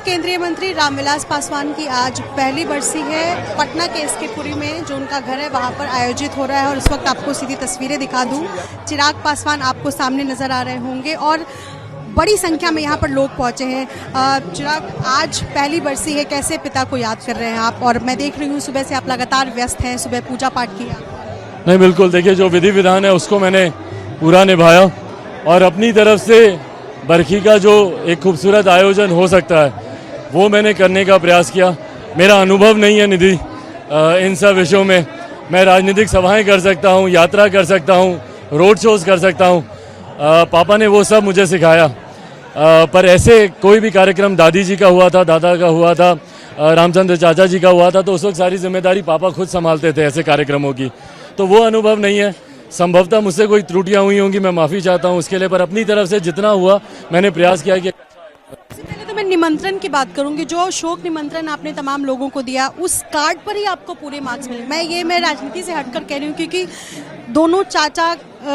केंद्रीय मंत्री रामविलास पासवान की आज पहली बरसी है। पटना के एसकेपुरी में जो उनका घर है वहां पर आयोजित हो रहा है और इस वक्त आपको सीधी तस्वीरें दिखा दूं। चिराग पासवान आपको सामने नजर आ रहे होंगे और बड़ी संख्या में यहाँ पर लोग पहुंचे हैं। चिराग, आज पहली बरसी है, कैसे पिता को याद कर रहे हैं आप? और मैं देख रही हूँ सुबह से आप लगातार व्यस्त हैं, सुबह पूजा पाठ किया। नहीं, बिल्कुल, देखिए जो विधि विधान है उसको मैंने पूरा निभाया और अपनी तरफ से बरखी का जो एक खूबसूरत आयोजन हो सकता है वो मैंने करने का प्रयास किया। मेरा अनुभव नहीं है निधि इन सब विषयों में। मैं राजनीतिक सभाएं कर सकता हूं, यात्रा कर सकता हूं, रोड शोज कर सकता हूं। पापा ने वो सब मुझे सिखाया। पर ऐसे कोई भी कार्यक्रम दादी जी का हुआ था, दादा का हुआ था, रामचंद्र चाचा जी का हुआ था, तो उस वक्त सारी जिम्मेदारी पापा खुद संभालते थे ऐसे कार्यक्रमों की। तो वो अनुभव नहीं है। संभवतः मुझसे कोई त्रुटियां हुई होंगी, मैं माफ़ी चाहता हूं उसके लिए, पर अपनी तरफ से जितना हुआ मैंने प्रयास किया कि मैं निमंत्रण की बात करूंगी। जो शोक निमंत्रण आपने तमाम लोगों को दिया, उस कार्ड पर ही आपको पूरे मार्क्स मिले। मैं राजनीति से हटकर कह रही हूँ क्योंकि दोनों चाचा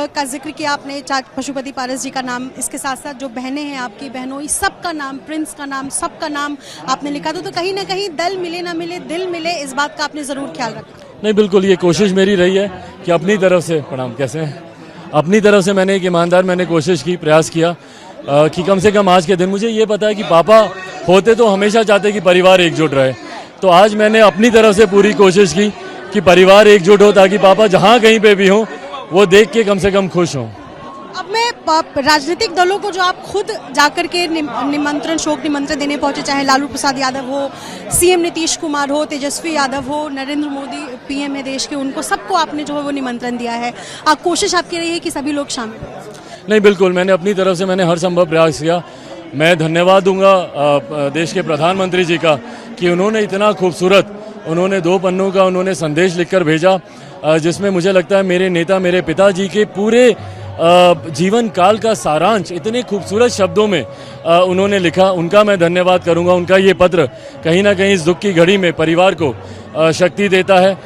का जिक्र किया आपने, पशुपति पारस जी का नाम, इसके साथ साथ जो बहनें हैं आपकी बहनों, इस सब का नाम, प्रिंस का नाम, सबका नाम आपने लिखा था। तो कहीं ना कहीं दल मिले ना मिले, दिल मिले, इस बात का आपने जरूर ख्याल रखा। नहीं, बिल्कुल, ये कोशिश मेरी रही है कि अपनी तरफ से, प्रणाम, कैसे हैं, अपनी तरफ से मैंने एक ईमानदार मैंने कोशिश की, प्रयास किया कि कम से कम आज के दिन, मुझे ये पता है कि पापा होते तो हमेशा चाहते कि परिवार एकजुट रहे। तो आज मैंने अपनी तरफ से पूरी कोशिश की कि परिवार एकजुट हो ताकि पापा जहाँ कहीं पे भी हों वो देख के कम से कम खुश हों। अब मैं राजनीतिक दलों को जो आप खुद जाकर के निमंत्रण, शोक निमंत्रण देने पहुंचे, चाहे लालू प्रसाद यादव हो, सीएम नीतीश कुमार हो, तेजस्वी यादव हो, नरेंद्र मोदी पीएम है देश के, उनको सबको आपने जो है वो निमंत्रण दिया है। कोशिश आपकी रही है कि सभी लोग शामिल हों? नहीं, बिल्कुल, मैंने अपनी तरफ से मैंने हर संभव प्रयास किया। मैं धन्यवाद दूंगा देश के प्रधानमंत्री जी का कि उन्होंने इतना खूबसूरत, उन्होंने 2 पन्नों का उन्होंने संदेश लिखकर भेजा जिसमें मुझे लगता है मेरे नेता, मेरे पिताजी के पूरे जीवन काल का सारांश इतने खूबसूरत शब्दों में उन्होंने लिखा। उनका मैं धन्यवाद करूंगा। उनका ये पत्र कहीं ना कहीं इस दुख की घड़ी में परिवार को शक्ति देता है।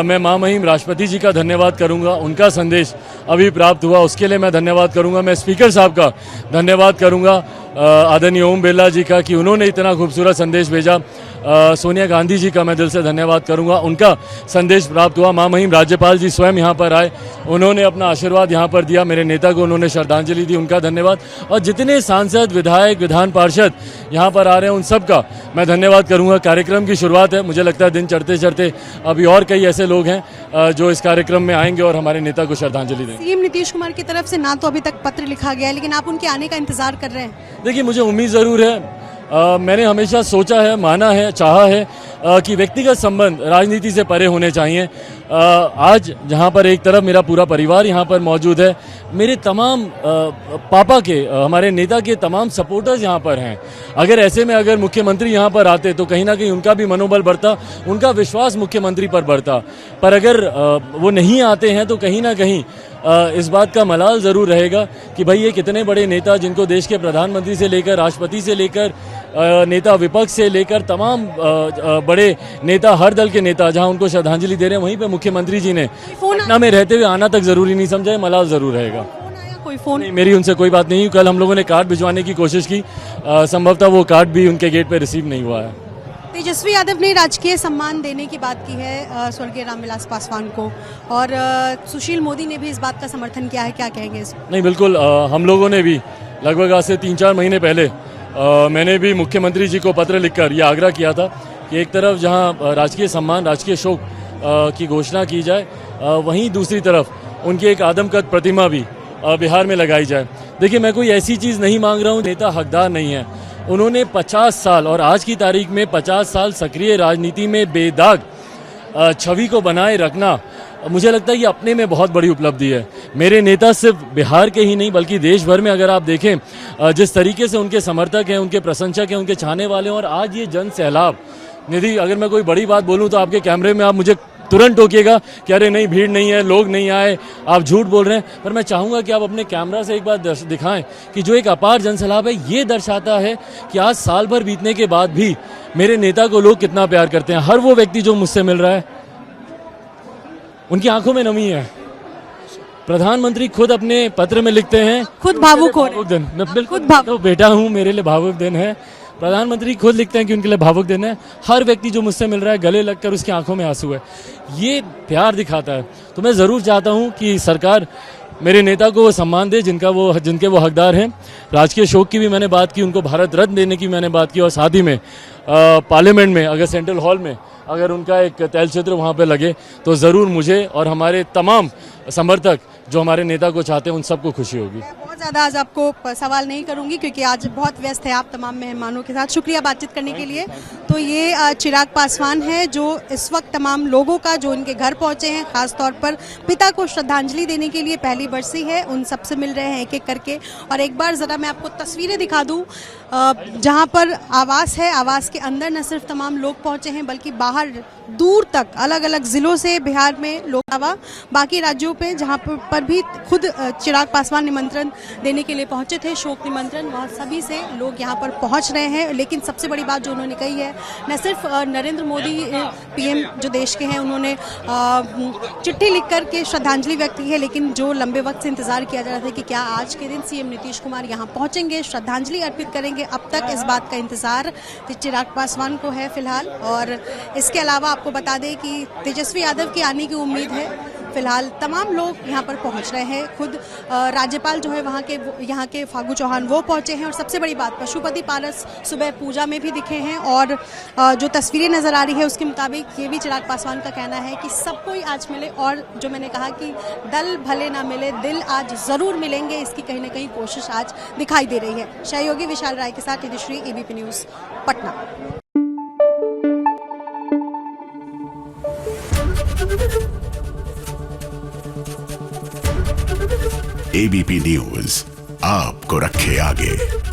मैं महामहिम राष्ट्रपति जी का धन्यवाद करूंगा। उनका संदेश अभी प्राप्त हुआ, उसके लिए मैं धन्यवाद करूंगा। मैं स्पीकर साहब का धन्यवाद करूंगा, आदरणीय ओम बिरला जी का, कि उन्होंने इतना खूबसूरत संदेश भेजा। सोनिया गांधी जी का मैं दिल से धन्यवाद करूंगा, उनका संदेश प्राप्त हुआ। महामहिम राज्यपाल जी स्वयं यहाँ पर आए, उन्होंने अपना आशीर्वाद यहाँ पर दिया, मेरे नेता को उन्होंने श्रद्धांजलि दी, उनका धन्यवाद। और जितने सांसद, विधायक, विधान पार्षद यहाँ पर आ रहे हैं उन सब का मैं धन्यवाद करूंगा। कार्यक्रम की शुरुआत है, मुझे लगता है दिन चढ़ते चढ़ते अभी और कई ऐसे लोग हैं जो इस कार्यक्रम में आएंगे और हमारे नेता को श्रद्धांजलि देंगे। सीएम नीतीश कुमार की तरफ से ना तो अभी तक पत्र लिखा गया है, लेकिन आप उनके आने का इंतजार कर रहे हैं? देखिए, मुझे उम्मीद ज़रूर है। मैंने हमेशा सोचा है, माना है, चाहा है कि व्यक्तिगत संबंध राजनीति से परे होने चाहिए। आज जहाँ पर एक तरफ मेरा पूरा परिवार यहाँ पर मौजूद है, मेरे तमाम पापा के, हमारे नेता के तमाम सपोर्टर्स यहाँ पर हैं। अगर ऐसे में अगर मुख्यमंत्री यहाँ पर आते तो कहीं ना कहीं उनका भी मनोबल बढ़ता, उनका विश्वास मुख्यमंत्री पर बढ़ता। पर अगर वो नहीं आते हैं तो कहीं ना कहीं इस बात का मलाल ज़रूर रहेगा कि भाई ये कितने बड़े नेता, जिनको देश के प्रधानमंत्री से लेकर राष्ट्रपति से लेकर नेता विपक्ष से लेकर तमाम बड़े नेता, हर दल के नेता जहां उनको श्रद्धांजलि दे रहे हैं, वहीं पे मुख्यमंत्री जी ने पटना में रहते हुए आना तक जरूरी नहीं समझा, मलाल जरूर रहेगा। कोई फोन नहीं, मेरी उनसे कोई बात नहीं। कल हम लोगों ने कार्ड भिजवाने की कोशिश की, संभवतः वो कार्ड भी उनके गेट पे रिसीव नहीं हुआ है। तेजस्वी यादव ने राजकीय सम्मान देने की बात की है स्वर्गीय रामविलास पासवान को, और सुशील मोदी ने भी इस बात का समर्थन किया है, क्या कहेंगे इस? नहीं, बिल्कुल, हम लोगों ने भी लगभग आज से 3-4 महीने पहले मैंने भी मुख्यमंत्री जी को पत्र लिखकर यह आग्रह किया था कि एक तरफ जहां राजकीय सम्मान, राजकीय शोक की घोषणा की जाए, वहीं दूसरी तरफ उनकी एक आदमकद प्रतिमा भी बिहार में लगाई जाए। देखिए, मैं कोई ऐसी चीज़ नहीं मांग रहा हूँ, नेता हकदार नहीं है। उन्होंने 50 साल और आज की तारीख में 50 साल सक्रिय राजनीति में बेदाग छवि को बनाए रखना, मुझे लगता है ये अपने में बहुत बड़ी उपलब्धि है। मेरे नेता सिर्फ बिहार के ही नहीं बल्कि देश भर में अगर आप देखें जिस तरीके से उनके समर्थक हैं, उनके प्रशंसक हैं, उनके चाहने वाले हैं, और आज ये जन सैलाब, निधि, अगर मैं कोई बड़ी बात बोलूं तो आपके कैमरे में आप मुझे तुरंत टोकिएगा कि अरे नहीं, भीड़ नहीं है, लोग नहीं आए, आप झूठ बोल रहे हैं। पर मैं चाहूँगा कि आप अपने कैमरा से एक बार दिखाएं कि जो एक अपार जनसैलाब है, ये दर्शाता है कि आज साल भर बीतने के बाद भी मेरे नेता को लोग कितना प्यार करते हैं। हर वो व्यक्ति जो मुझसे मिल रहा है, उनकी आंखों में नमी है। प्रधानमंत्री खुद अपने पत्र में लिखते हैं, खुद भावुक हो रहे हैं। दिन, मैं बिल्कुल बेटा हूँ, मेरे लिए भावुक दिन है। प्रधानमंत्री खुद लिखते हैं कि उनके लिए भावुक दिन है। हर व्यक्ति जो मुझसे मिल रहा है गले लगकर उसकी आंखों में आंसू है, ये प्यार दिखाता है। तो मैं ज़रूर चाहता हूँ कि सरकार मेरे नेता को वो सम्मान दे जिनके वो हकदार हैं। राजकीय शोक की भी मैंने बात की, उनको भारत रत्न देने की मैंने बात की, और साथ ही में पार्लियामेंट में अगर सेंट्रल हॉल में अगर उनका एक तैलचित्र वहाँ पे लगे तो ज़रूर मुझे और हमारे तमाम समर्थक जो हमारे नेता को चाहते हैं उन सबको खुशी होगी। बहुत ज़्यादा आज आपको सवाल नहीं करूंगी क्योंकि आज बहुत व्यस्त है आप तमाम मेहमानों के साथ। शुक्रिया बातचीत करने के लिए। तो ये चिराग पासवान है जो इस वक्त तमाम लोगों का जो उनके घर पहुंचे हैं, खास तौर पर पिता को श्रद्धांजलि देने के लिए, पहली बरसी है, उन सबसे मिल रहे हैं एक एक करके। और एक बार ज़रा मैं आपको तस्वीरें दिखा दूँ जहाँ पर आवास है, आवास के अंदर न सिर्फ तमाम लोग पहुंचे हैं बल्कि बाहर दूर तक अलग अलग ज़िलों से बिहार में लोग आवा, बाकी राज्यों पे जहाँ पर भी खुद चिराग पासवान निमंत्रण देने के लिए पहुंचे थे, शोक निमंत्रण, वहाँ सभी से लोग यहाँ पर पहुंच रहे हैं। लेकिन सबसे बड़ी बात जो उन्होंने कही है, न सिर्फ नरेंद्र मोदी पीएम जो देश के हैं उन्होंने चिट्ठी लिख कर के श्रद्धांजलि व्यक्त की है, लेकिन जो लंबे वक्त से इंतजार किया जा रहा था कि क्या आज के दिन सीएम नीतीश कुमार यहाँ पहुँचेंगे, श्रद्धांजलि अर्पित करेंगे, अब तक इस बात का इंतजार चिराग पासवान को है फिलहाल। और इसके अलावा आपको बता दें कि तेजस्वी यादव की आने की उम्मीद है। फिलहाल तमाम लोग यहाँ पर पहुँच रहे हैं, खुद राज्यपाल जो है यहाँ के फागू चौहान वो पहुँचे हैं। और सबसे बड़ी बात, पशुपति पारस सुबह पूजा में भी दिखे हैं। और जो तस्वीरें नज़र आ रही है उसके मुताबिक ये भी चिराग पासवान का कहना है कि सबको ही आज मिले, और जो मैंने कहा कि दल भले ना मिले दिल आज ज़रूर मिलेंगे, इसकी कहीं ना कहीं कोशिश आज दिखाई दे रही है। सहयोगी विशाल राय के साथ Nidhishree, ABP news, Patna. ABP news आपको रखे आगे।